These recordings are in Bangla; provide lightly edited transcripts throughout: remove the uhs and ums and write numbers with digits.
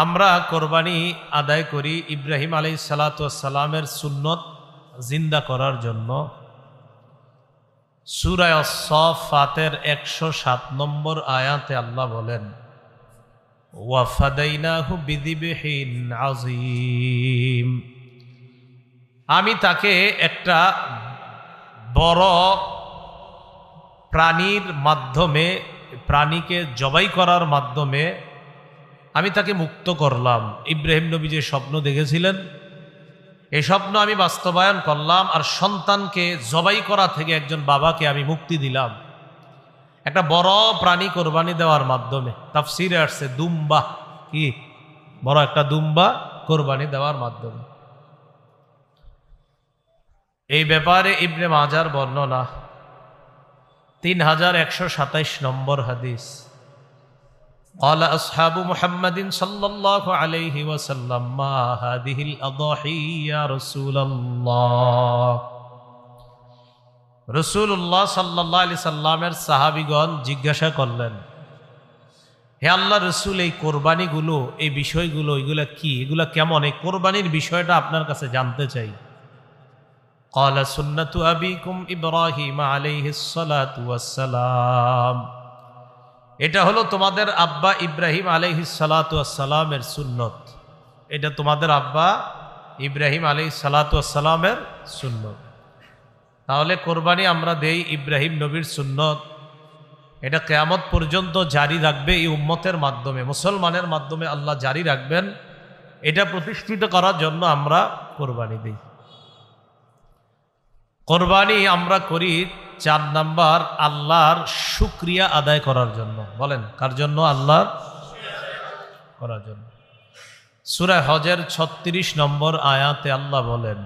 আমরা কোরবানি আদায় করি ইব্রাহিম আলাইহিস সালাতু ওয়াস সালামের সুন্নত জিন্দা করার জন্য। সূরা আস-সাফফাতের 107 নম্বর আয়াতে আল্লাহ বলেন, ওয়া ফাদাইনাহু বিযিবহিন আযীম। আমি তাকে একটা বড় প্রাণীর মাধ্যমে, প্রাণীকে জবাই করার মাধ্যমে আমি তাকে মুক্ত করলাম। ইব্রাহিম নবী যে স্বপ্ন দেখেছিলেন, এই স্বপ্ন আমি বাস্তবায়ন করলাম, আর সন্তানকে জবাই করা থেকে একজন বাবাকে আমি মুক্তি দিলাম একটা বড় প্রাণী কোরবানি দেওয়ার মাধ্যমে। তাফসিরে আসছে দুম্বা, কি বড় একটা দুম্বা কোরবানি দেওয়ার মাধ্যমে। এই ব্যাপারে ইবনে মাজার বর্ণনা 3127 নম্বর হাদিস। قال أصحاب محمد صلى الله عليه وسلم ما هذه الأضاحي يا رسول الله। রাসূলুল্লাহ সাল্লাল্লাহু আলাইহি সাল্লামের সাহাবীগণ জিজ্ঞাসা করলেন, হে আল্লাহর রাসূল, এই কোরবানিগুলো, এই বিষয়গুলো, এগুলা কি, এগুলা কেমন, এই কোরবানির বিষয়টা আপনার কাছে জানতে চাই। قال سنة أبيكم إبراهيم عليه الصلاة والسلام। এটা হলো তোমাদের আব্বা ইব্রাহিম আলাইহিস সালাতু ওয়াস সালামের সুন্নত। এটা তোমাদের আব্বা ইব্রাহিম আলাইহিস সালাতু ওয়াস সালামের সুন্নত। তাহলে কোরবানি আমরা দেই ইব্রাহিম নবীর সুন্নত। এটা কিয়ামত পর্যন্ত জারি রাখবে এই উম্মতের মাধ্যমে, মুসলমানের মাধ্যমে আল্লাহ জারি রাখবেন। এটা প্রতিষ্ঠিত করার জন্য আমরা কোরবানি দিই। কোরবানি আমরা করি 4 নাম্বার, আল্লাহর শুকরিয়া আদায় করার জন্য। বলেন, কার জন্য? আল্লাহর করার জন্য। সূরা হজের 36 নম্বর আয়াতে আল্লাহ বলেন,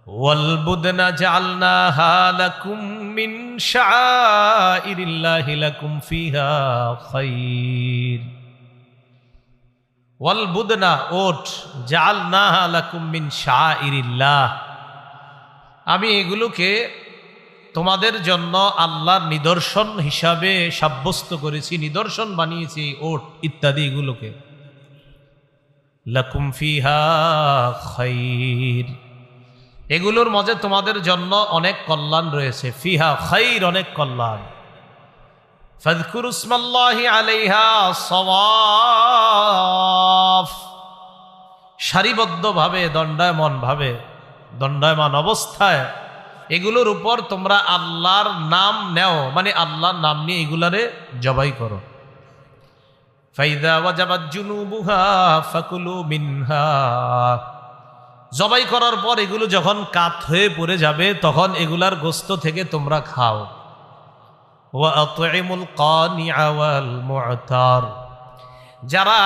ওয়াল বুদনা জাআলনাহা লাকুম মিন শাআইরিল্লাহি লাকুম ফিহা খায়র। ওয়াল বুদনা, ওট, জাআলনাহা লাকুম মিন শাআইরিল্লাহ, আমি এগুলোকে তোমাদের জন্য আল্লাহর নিদর্শন হিসাবে সাব্যস্ত করেছি, নিদর্শন বানিয়েছি, ওট ইত্যাদি এগুলোকে। লাকুম ফিহা খায়র, এগুলোর মাঝে তোমাদের জন্য অনেক কল্যাণ রয়েছে। ফিহা খায়র, অনেক কল্যাণ। ফাযকুরু ইসমাল্লাহি আলাইহা সাওয়াফ, সারিবদ্ধভাবে, দণ্ডায়মান অবস্থায় এগুলোর উপর তোমরা আল্লাহর নাম নেও, মানে আল্লাহর নাম নিয়ে এগুলারে জবাই করো। ফাইদা ওয়াজাবাত জুনুবুহা ফাকুলু মিনহা, জবাই করার পর এগুলো যখন কাত হয়ে পড়ে যাবে তখন এগুলার গোশত থেকে তোমরা খাও। ওয়া আত'ইমুল কানিআ ওয়াল মু'তার, যারা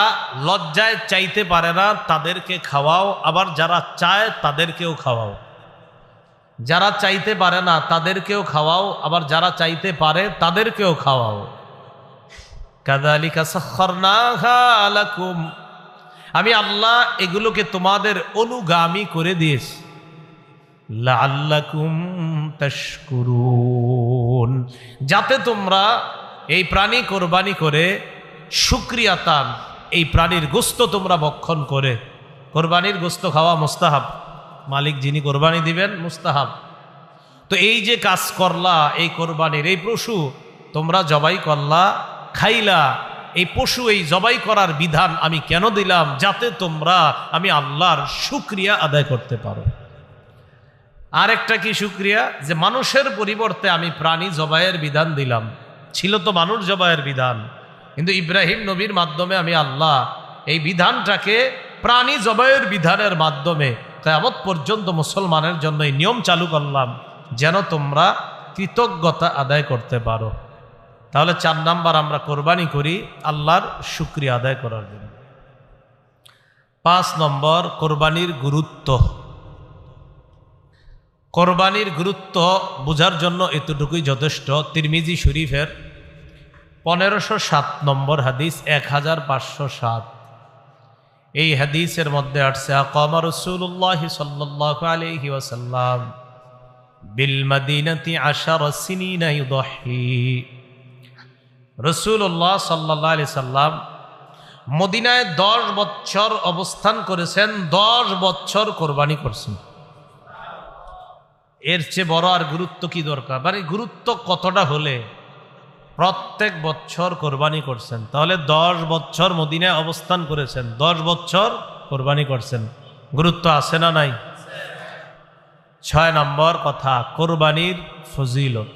লজ্জায় চাইতে পারে না তাদেরকে খাওয়াও, আবার যারা চায় তাদেরকেও খাওয়াও। যারা চাইতে পারে না তাদেরকেও খাওয়াও, আবার যারা চাইতে পারে তাদেরকেও খাওয়াও। কাযালিকা সাখখারনাহা লাকুম, আমি আল্লাহ এগুলোকে তোমাদের অনুগামী করে দিয়েছি। লাআল্লাকুম তাশকুরুন, যাতে তোমরা এই প্রাণী কোরবানি করে শুকরিয়াতান, এই প্রাণীর গোশত তোমরা ভক্ষণ করে। কোরবানির গোশত খাওয়া মুস্তাহাব, মালিক যিনি কোরবানি দিবেন মুস্তাহাব। তো এই যে কাজ করলা, এই কোরবানির এই পশু তোমরা জবাই করলা, খাইলা, এই পশু, এই জবাই করার বিধান আমি কেন দিলাম? যাতে তোমরা আমি আল্লাহর শুকরিয়া আদায় করতে পারো। আরেকটা কি শুকরিয়া? যে মানুষের পরিবর্তে আমি প্রাণী জবাইয়ের বিধান দিলাম। ছিল তো মানুষ জবাইয়ের বিধান, কিন্তু ইব্রাহিম নবীর মাধ্যমে আমি আল্লাহ এই বিধানটাকে প্রাণী জবাইয়ের বিধানের মাধ্যমে কিয়ামত পর্যন্ত মুসলমানের জন্য এই নিয়ম চালু করলাম, যেন তোমরা কৃতজ্ঞতা আদায় করতে পারো। তাহলে 4 নাম্বার আমরা কোরবানি করি আল্লাহর শুকরিয়া আদায় করার জন্য। 5 নম্বর, কোরবানির গুরুত্ব। কোরবানির গুরুত্ব বোঝার জন্য এতটুকুই যথেষ্ট। তিরমিজি শরীফের 1507 নম্বর হাদিস, 1507, এই হাদিসের মধ্যে আসছে, আকামা রাসূলুল্লাহ সাল্লাল্লাহু আলাইহি ওয়াসাল্লাম বিল মাদিনাতি 10 সিনিনা ইউদাহি। রাসূলুল্লাহ সাল্লাল্লাহু আলাইহি সাল্লাম মদিনায় 10 বছর অবস্থান করেছেন, 10 বছর কোরবানি করছেন। এর চেয়ে বড় আর গুরুত্ব কি দরকার? মানে গুরুত্ব কতটা হলে প্রত্যেক বছর কোরবানি করছেন? তাহলে 10 বছর মদিনায় অবস্থান করেছেন, 10 বছর কোরবানি করছেন, গুরুত্ব আছে না নাই? 6 নম্বর কথা, কোরবানির ফজিলত।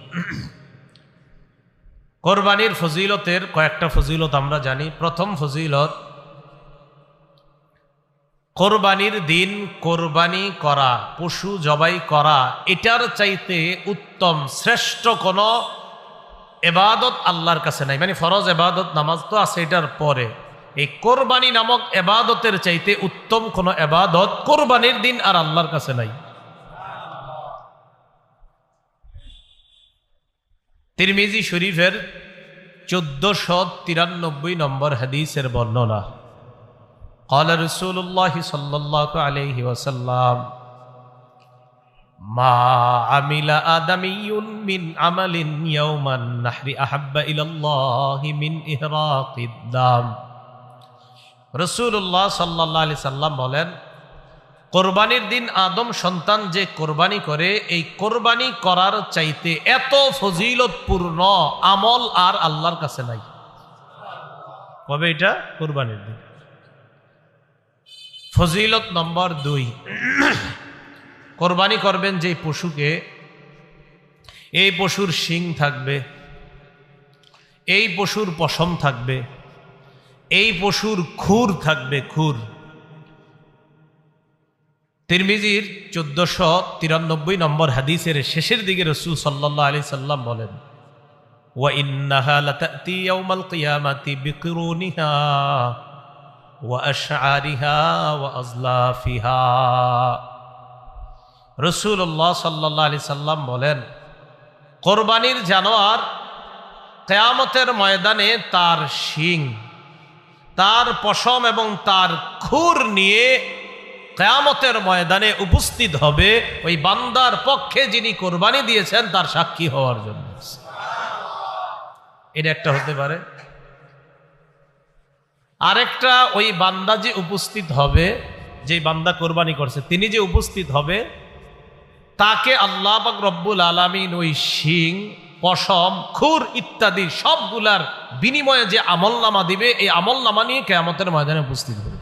কোরবানির ফজিলতের কয়েকটা ফজিলত আমরা জানি। প্রথম ফজিলত, কোরবানির দিন কোরবানি করা, পশু জবাই করা, এটার চাইতে উত্তম শ্রেষ্ঠ কোনো এবাদত আল্লাহর কাছে নাই। মানে ফরজ এবাদত নামাজ তো আছে, এটার পরে এই কোরবানি নামক এবাদতের চাইতে উত্তম কোনো এবাদত কোরবানির দিন আর আল্লাহর কাছে নাই। তিরমিজি শরীফের 1493 নম্বর হাদিসের বর্ণনা, قال رسول الله صلى الله عليه وسلم ما عمل آدمي من عمل يوم النحر أحب إلى الله من إهراق الدم। রাসূলুল্লাহ সাল্লাল্লাহু আলাইহি সাল্লাম বলেন, কোরবানির দিন আদম সন্তান যে কোরবানি করে, এই কোরবানি করার চাইতে এত ফজিলতপূর্ণ আমল আর আল্লাহর কাছে নাই। কবে এটা? কোরবানির দিন। ফজিলত নম্বর 2, কোরবানি করবেন যে পশুকে, এই পশুর শিং থাকবে, এই পশুর পশম থাকবে, এই পশুর খুর থাকবে, খুর। তিরমিজির 1493 নম্বর হাদিসের শেষের দিকে রাসূল সাল্লাল্লাহু আলাইহি সাল্লাম বলেন, ওয়া ইন্নাহা লাতাতি ইয়াউমাল কিয়ামাতি বিকুরুনিহা ওয়া আশআরিহা ওয়া আজলাফিহা। রাসূলুল্লাহ সাল্লাল্লাহু আলাইহি সাল্লাম বলেন, কোরবানির জানোয়ার কিয়ামতের ময়দানে তার শিং, তার পশম এবং তার খুর নিয়ে কিয়ামতের ময়দানে উপস্থিত হবে ওই বান্দার পক্ষে যিনি কোরবানি দিয়েছেন তার সাক্ষী হওয়ার জন্য। এটা একটা হতে পারে। আরেকটা, ওই বান্দা যে উপস্থিত হবে, যে বান্দা কোরবানি করছে তিনি যে উপস্থিত হবে, তাকে আল্লাহ পাক রব্বুল আলামিন ওই শিং, পশম, খুর ইত্যাদি সবগুলার বিনিময়ে যে আমলনামা দিবে, এই আমলনামা নিয়ে কিয়ামতের ময়দানে উপস্থিত হবে।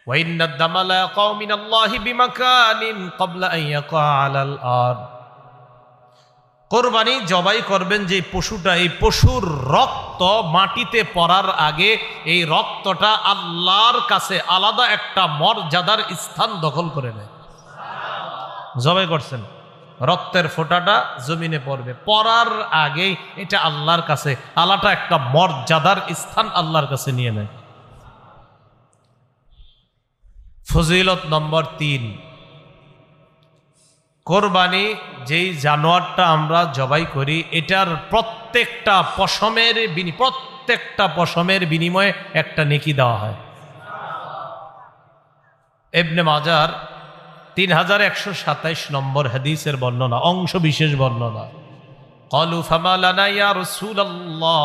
وَإِنَّ الدَّمَ لَيَقَعُ مِنَ اللَّهِ بِمَكَانٍ قَبْلَ أَن يَقَعَ عَلَى الْأَرْضِ। কোরবানি জবাই করবেন যে পশুটা, এই পশুর রক্ত মাটিতে পড়ার আগে এই রক্তটা আল্লাহর কাছে আলাদা একটা মর্যাদার স্থান দখল করে নেয়। জবাই করছেন, রক্তের ফোঁটাটা জমিনে পড়বে, পড়ার আগে এটা আল্লাহর কাছে আলাদা একটা মর্যাদার স্থান আল্লাহর কাছে নিয়ে নেয়। ফজিলত নম্বর 3, কোরবানি যেই জানোয়ারটা আমরা জবাই করি, এটার প্রত্যেকটা পশমের বিনিময়ে একটা নেকি দেওয়া হয়। ইবনে মাজার 3127 নম্বর হাদিসের বর্ণনা, অংশ বিশেষ বর্ণনা। ক্বালু ফামা লানা ইয়া রাসূলুল্লাহ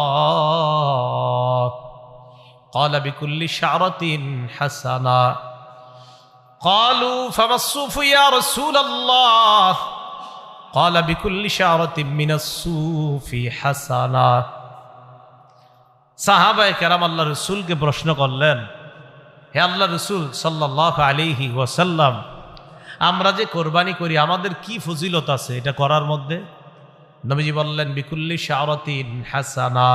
ক্বালা বিকুল্লি শা'রাতিন হাসানা। قالوا فما الصوف يا رسول الله قال بكل شعرة من الصوف حسنة। সাহাবায়ে কেরাম আল্লাহ রাসূলকে প্রশ্ন করলেন, হে আল্লাহ রাসূল সাল্লাল্লাহু আলাইহি ওয়াসাল্লাম, আমরা যে কোরবানি করি আমাদের কি ফজিলত আছে এটা করার মধ্যে? নবীজি বললেন, বিকুল্লি শা'রাতিন হাসানা,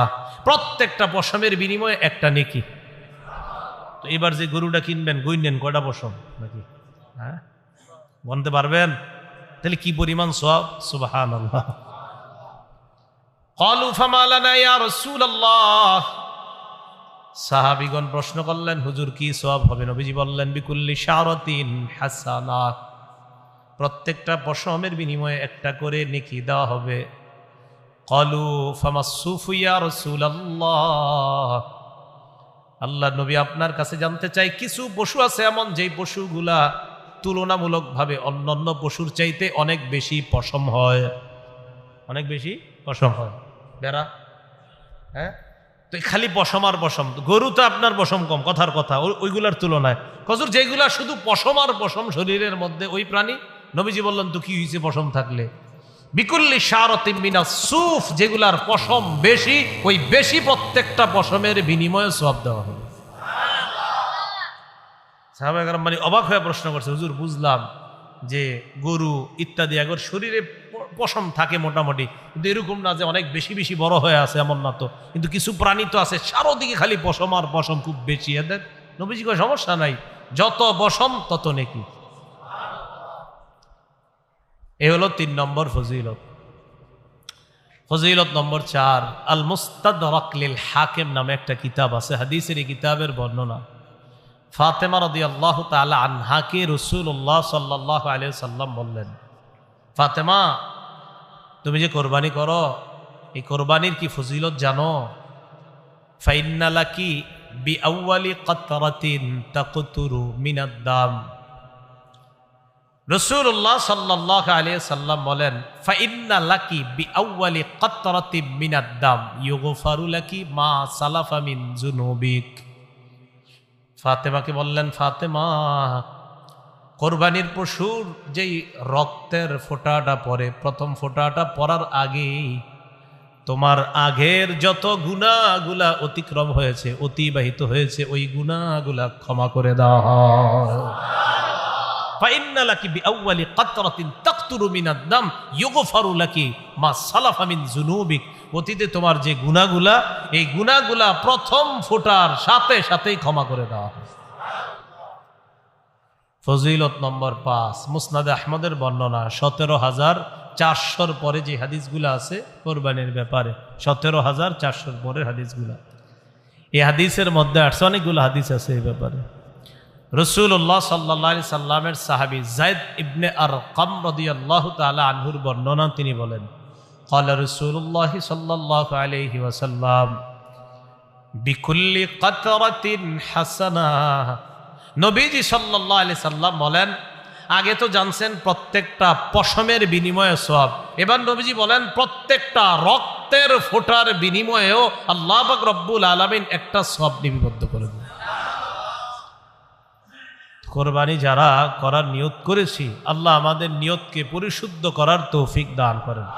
প্রত্যেকটা পশমের বিনিময়ে একটা নেকি। তো এবার যে গরুটা কিনবেন, গুইনেন কয়টা পশম নাকি? হ্যাঁ, বলতে পারবেন? তাহলে কি পরিমাণ সওয়াব! সুবহানাল্লাহ। ক্বালু ফামা লানা ইয়া রাসূলুল্লাহ, সাহাবীগণ প্রশ্ন করলেন, হুজুর কি সওয়াব হবে? নবীজি বললেন, বিকুল্লি শা'রাতিন হাসানা, প্রত্যেকটা পশমের বিনিময়ে একটা করে নেকি দেওয়া হবে। ক্বালু ফামাস সুফু ইয়া রাসূলুল্লাহ, আল্লাহ নবী আপনার কাছে জানতে চাই, কিছু পশু আছে এমন যেই পশুগুলা তুলনামূলকভাবে অন্যান্য পশুর চাইতে অনেক বেশি পশম হয়, অনেক বেশি পশম হয়। বেড়া, হ্যাঁ, তো খালি পশম আর পশম, গরু তো আপনার পশম কম, কথার কথা, ওইগুলার তুলনায়। হুজুর যেগুলা শুধু পশম আর পশম শরীরের মধ্যে, ওই প্রাণী নবীজি বললেন তো কি হয়েছে পশম থাকলে? বিকুল্লি শারাতিন মিনাস সুফ, যেগুলার পশম বেশি, ওই বেশি প্রত্যেকটা পশমের বিনিময়ে সওয়াব দেওয়া হবে। সাহাবায়ে কেরাম মানে অবাক হয়ে প্রশ্ন করছে, হুজুর বুঝলাম যে গরু ইত্যাদি এগোর শরীরে পশম থাকে মোটামুটি, কিন্তু এরকম না যে অনেক বেশি বেশি বড় হয়ে আছে, এমন না তো। কিন্তু কিছু প্রাণী তো আছে চারোদিকে খালি পশম আর পশম, খুব বেশি। এদের নবীজি কয় সমস্যা নাই, যত পশম তত নেকি। এ হলো 3 নম্বর ফজিলত। ফজিলত নম্বর 4, আল মুস্তাদরাক লিল হাকিম নামে একটা কিতাব আছে, হাদিসের এই কিতাবের বর্ণনা। ফাতেমা রাদিয়াল্লাহু তাআলা আনহাকে রাসূলুল্লাহ সাল্লাল্লাহু আলাইহি সাল্লাম বললেন, ফাতেমা তুমি যে কোরবানি করো, এই কোরবানির কি ফজিলত জানো? ফাইন্না লাকি বিআউয়ালি কাতরাতিন তাকতুরু মিনাদ দাম। রাসূলুল্লাহ সাল্লাল্লাহু আলাইহি সাল্লাম বলেন, ফাইন্না লাকি বিআউয়ালি কাতরাতিন মিনাদ দাম ইউগফারু লাকি মা সালাফা মিন যুনুবিক। ফাতেমাকে বললেন, ফাতেমা কোরবানির পশুর যেই রক্তের ফোঁটাটা পড়ে, প্রথম ফোঁটাটা পড়ার আগেই তোমার আগের যত গুনাহগুলা অতিক্রম হয়েছে, অতিবাহিত হয়েছে, ওই গুনাহগুলা ক্ষমা করে দেওয়া হয়। ফাইন্না লাকি বিআউয়ালি কাতরাতিন তাকতুরু মিনাদ দাম ইউগফারু লাকি মা সালাফা মিন যুনুবিক। অতীতে তোমার যে গুনাহগুলা, এই গুনাহগুলা প্রথম ফোঁটার সাথে সাথেই ক্ষমা করে দেওয়া হয়। ফজিলত নম্বর 5, মুসনাদে আহমদের বর্ণনা, 17,400 পরে যে হাদিসগুলো আছে কোরবানির ব্যাপারে, 17,400 পরের হাদিসগুলা, এই হাদিসের মধ্যে অনেকগুলো হাদিস আছে এই ব্যাপারে। রাসূলুল্লাহ সাল্লাল্লাহু আলাইহি সাল্লামের সাহাবী যায়েদ ইবনে আরকাম রাদিয়াল্লাহু তাআলা আনহুর বর্ণনা, তিনি বলেন, ক্বালা রাসূলুল্লাহ সাল্লাল্লাহু আলাইহি ওয়াসাল্লাম বিকুল্লি কাতরাতিন হাসানাহ। নবীজি সাল্লাল্লাহু আলাইহি সাল্লাম বলেন, আগে তো জানছেন প্রত্যেকটা পশমের বিনিময়ে সওয়াব, এবার নবীজি বলেন প্রত্যেকটা রক্তের ফোঁটার বিনিময়েও আল্লাহ পাক রব্বুল আলামিন একটা সওয়াব লিপিবদ্ধ করে দেন। কোরবানি যারা করার নিয়ত করেছি, আল্লাহ আমাদের নিয়তকে পরিশুদ্ধ করার তৌফিক দান করেন।